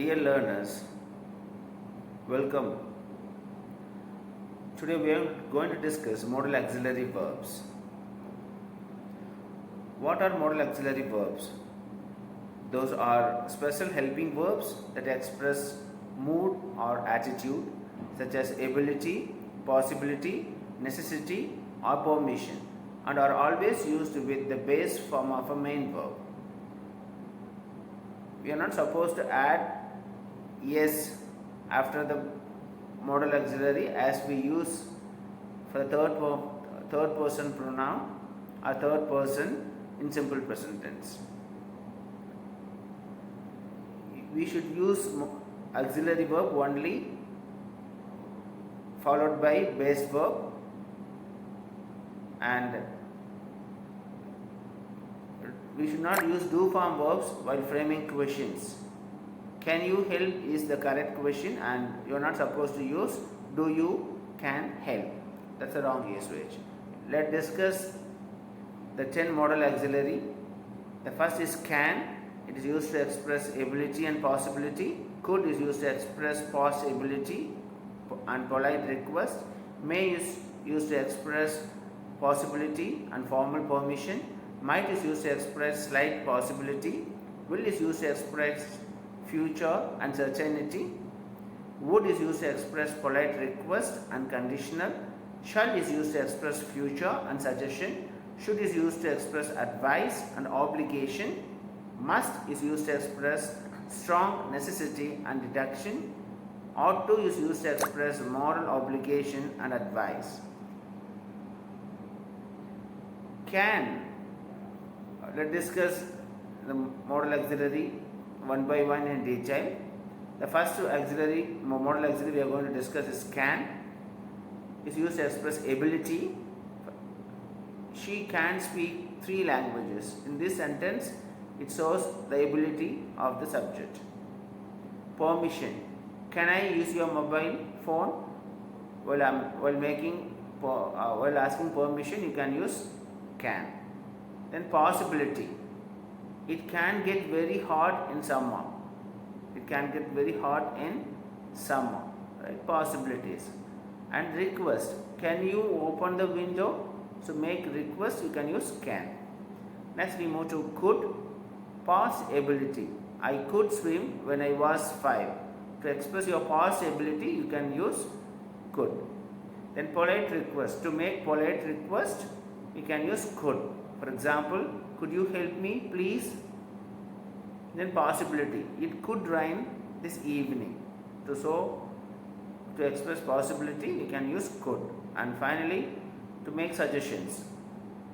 Dear learners, welcome. Today we are going to discuss modal auxiliary verbs. What are modal auxiliary verbs? Those are special helping verbs that express mood or attitude, such as ability, possibility, necessity, or permission, and are always used with the base form of a main verb. We are not supposed to add yes after the modal auxiliary as we use for the third person pronoun or third person in simple present tense. We should use auxiliary verb only followed by base verb, and we should not use do form verbs while framing questions. Can you help is the correct question, and you are not supposed to use do you can help. That's the wrong usage. Let's discuss the 10 modal auxiliary. The first is can. It is used to express ability and possibility. Could is used to express possibility and polite request. May is used to express possibility and formal permission. Might is used to express slight possibility. Will is used to express future and certainty. Would is used to express polite request and conditional. Shall is used to express future and suggestion. Should is used to express advice and obligation. Must is used to express strong necessity and deduction. Ought to is used to express moral obligation and advice. Can. Let's discuss the modal auxiliary one by one in detail. The first auxiliary, modal auxiliary we are going to discuss is can. Is used to express ability. She can speak 3 languages. In this sentence, it shows the ability of the subject. Permission. Can I use your mobile phone? While asking permission, you can use can. Then possibility. It can get very hot in summer. It can get very hot in summer. Right? Possibilities. And request. Can you open the window? So make request, you can use can. Next we move to could. Past ability. I could swim when I was 5. To express your past ability, you can use could. Then polite request. To make polite request, you can use could. For example, could you help me please? Then possibility. It could rain this evening. To express possibility, you can use could. And finally, to make suggestions.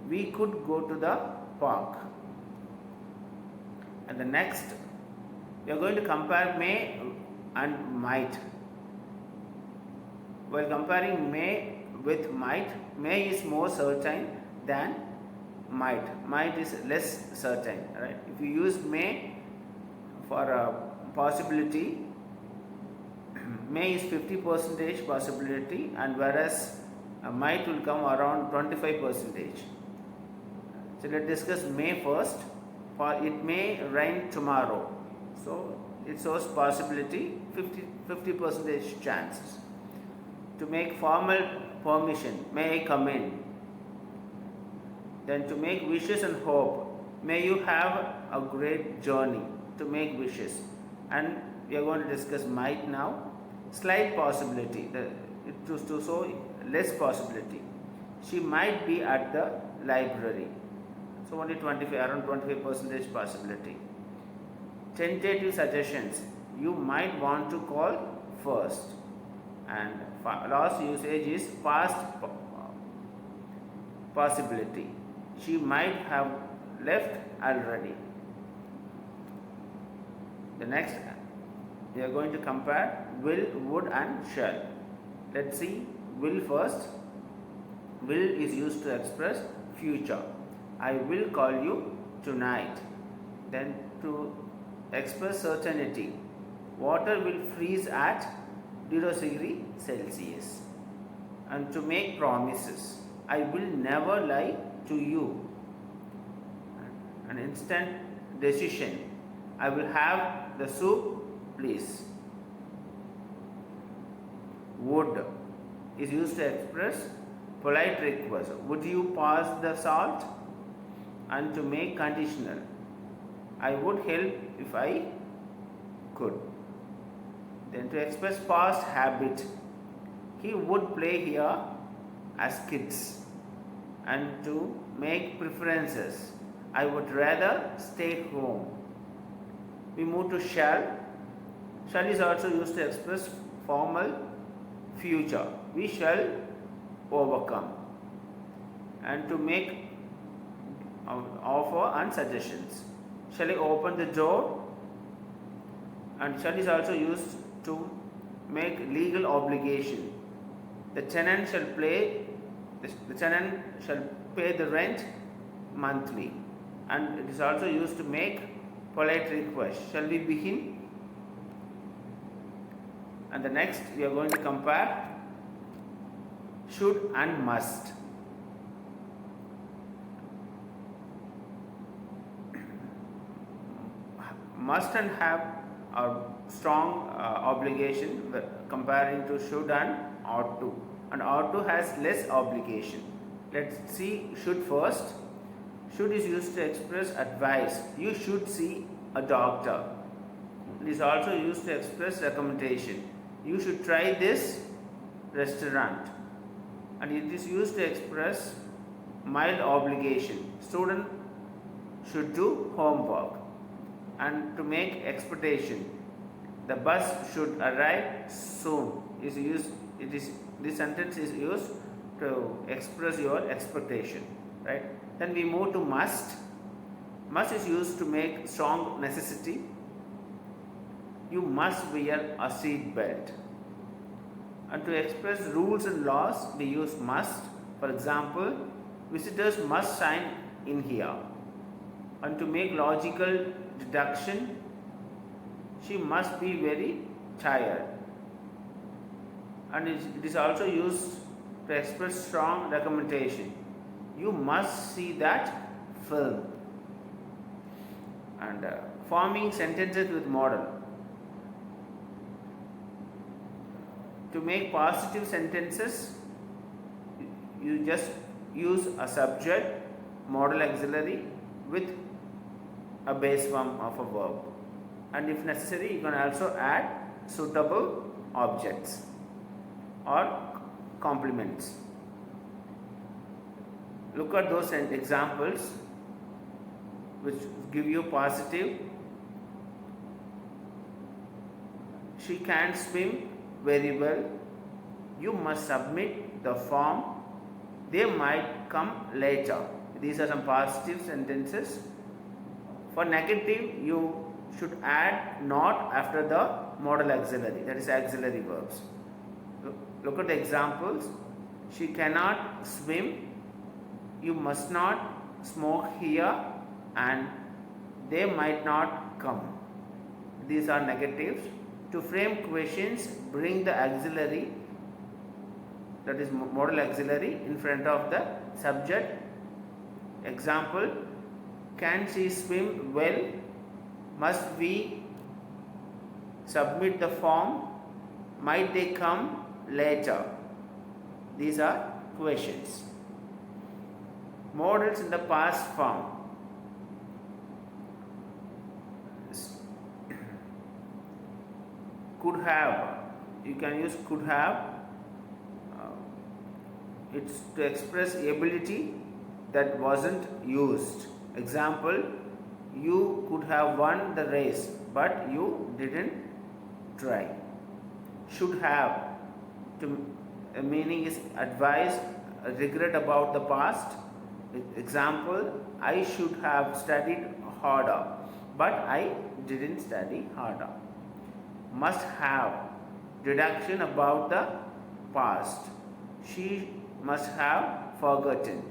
We could go to the park. And the next, we are going to compare may and might. While comparing may with might, may is more certain than might. Might is less certain. Right? If you use may for a possibility, may is 50% possibility, and whereas might will come around 25%. So let's discuss may first. For it may rain tomorrow. So it shows possibility 50% chances. To make formal permission, may I come in? Then to make wishes and hope, may you have a great journey. To make wishes. And we are going to discuss might now. Slight possibility, to show less possibility. She might be at the library. So only around 25% possibility. Tentative suggestions. You might want to call first. And last usage is past possibility. She might have left already. The next, we are going to compare will, would and shall. Let's see will first. Will is used to express future. I will call you tonight. Then to express certainty. Water will freeze at 0 Celsius. And to make promises. I will never lie to you. An instant decision. I will have the soup please. Would is used to express polite request. Would you pass the salt? And to make conditional. I would help if I could. Then to express past habit. He would play here as kids. And to make preferences. I would rather stay home. We move to shall. Shall is also used to express formal future. We shall overcome. And to make offer and suggestions. Shall I open the door? And shall is also used to make legal obligation. The tenant shall pay the rent monthly. And it is also used to make polite request. Shall we begin? And the next we are going to compare should and must. Must and have a strong obligation comparing to should and ought to. And ought to has less obligation. Let's see should first. Should is used to express advice. You should see a doctor. It is also used to express recommendation. You should try this restaurant. And it is used to express mild obligation. Student should do homework. And to make expectation. The bus should arrive soon. This sentence is used to express your expectation. Right? Then we move to must. Must is used to make strong necessity. You must wear a seat belt. And to express rules and laws, we use must. For example, visitors must sign in here. And to make logical deduction, she must be very tired. And it is also used to express strong recommendation. You must see that film. And forming sentences with modal. To make positive sentences, you just use a subject, modal auxiliary with a base form of a verb. And if necessary, you can also add suitable objects or complements. Look at those examples which give you positive. She can swim very well. You must submit the form. They might come later. These are some positive sentences. For negative, you should add not after the modal auxiliary, that is auxiliary verbs. Look at the examples. She cannot swim. You must not smoke here, and they might not come. These are negatives. To frame questions, bring the auxiliary, that is modal auxiliary, in front of the subject. Example, can she swim well? Must we submit the form? Might they come later? These are questions. Modals in the past form. Could have. You can use could have. It's to express ability that wasn't used. Example, you could have won the race, but you didn't try. Should have. Meaning is advice, regret about the past. Example, I should have studied harder, but I didn't study harder. Must have, deduction about the past. She must have forgotten.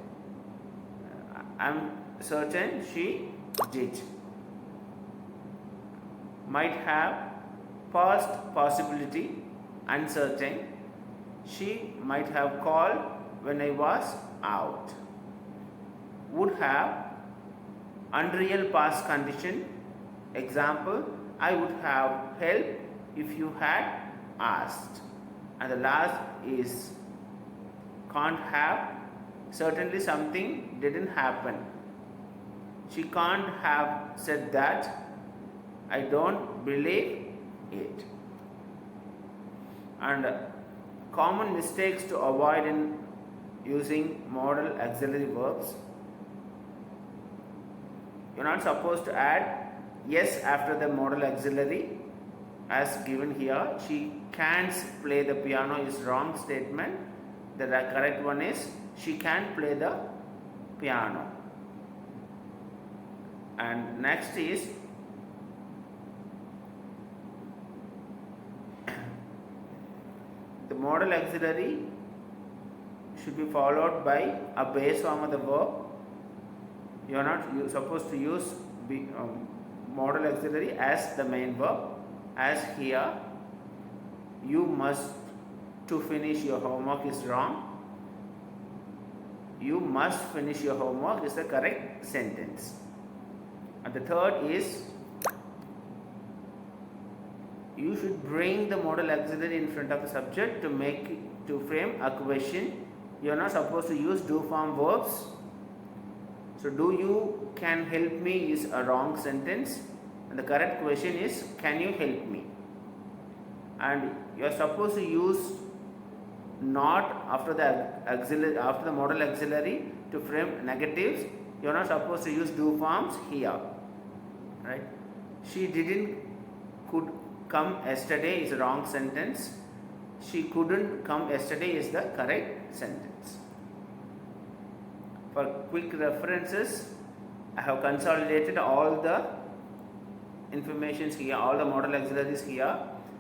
I'm certain she did. Might have, past possibility, uncertain. She might have called when I was out. Would have, unreal past condition. Example, I would have helped if you had asked. And the last is can't have. Certainly something didn't happen. She can't have said that. I don't believe it. And common mistakes to avoid in using modal auxiliary verbs. You're not supposed to add yes after the modal auxiliary as given here. She can't play the piano is wrong statement. The correct one is she can't play the piano. And next is the modal auxiliary should be followed by a base form of the verb. You are not supposed to use modal auxiliary as the main verb, as here you must to finish your homework is wrong. You must finish your homework is the correct sentence. And the third is you should bring the modal auxiliary in front of the subject to frame a question. You are not supposed to use do form verbs. So do you can help me is a wrong sentence, and the correct question is can you help me? And you are supposed to use not after the modal auxiliary to frame negatives. You are not supposed to use do forms here, right? She could come yesterday is a wrong sentence. She couldn't come yesterday is the correct sentence. For quick references, I have consolidated all the informations here, all the modal auxiliaries here.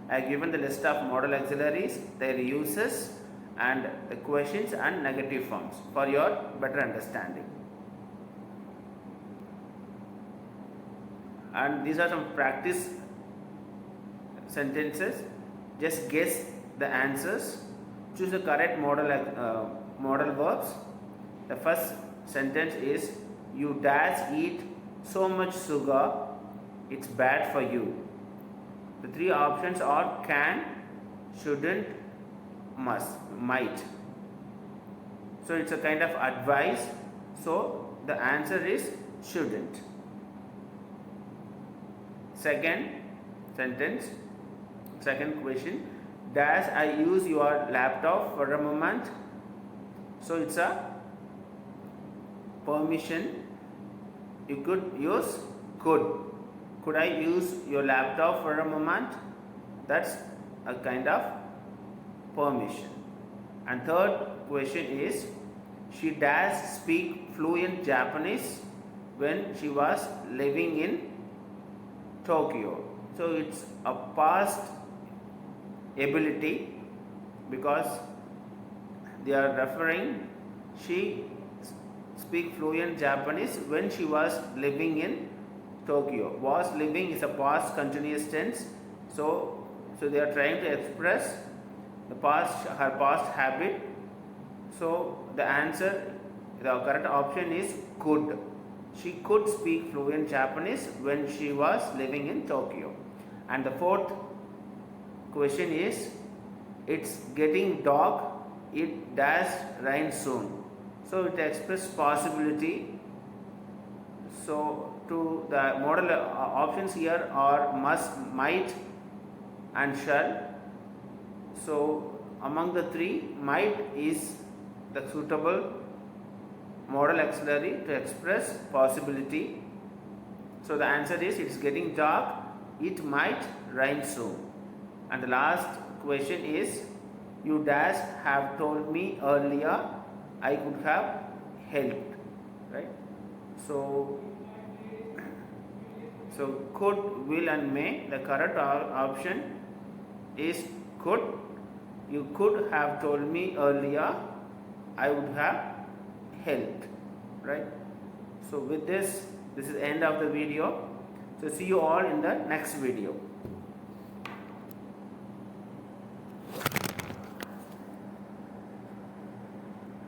I have given the list of modal auxiliaries, their uses, and the questions and negative forms for your better understanding. And these are some practice sentences. Just guess the answers. Choose the correct modal verbs. The first sentence is you dash eat so much sugar, it's bad for you. The three options are can, shouldn't, must, might. So it's a kind of advice. So the answer is shouldn't. Second sentence, second question, dash I use your laptop for a moment. So it's a permission. You could use could. Could I use your laptop for a moment? That's a kind of permission. And third question is she does speak fluent Japanese when she was living in Tokyo. So it's a past ability because they are referring she speak fluent Japanese when she was living in Tokyo. Was living is a past continuous tense. So they are trying to express the past, her past habit. So the answer, the correct option is could. She could speak fluent Japanese when she was living in Tokyo. And the fourth question is it's getting dark, it does rain soon. So it expresses possibility. So to the modal options here are must, might and shall. So among the three, might is the suitable modal auxiliary to express possibility. So the answer is it's getting dark, it might rain soon. And the last question is you dash have told me earlier I could have helped, right? So could, will and may. The correct option is could. You could have told me earlier I would have helped, right? So with this is the end of the video. So see you all in the next video.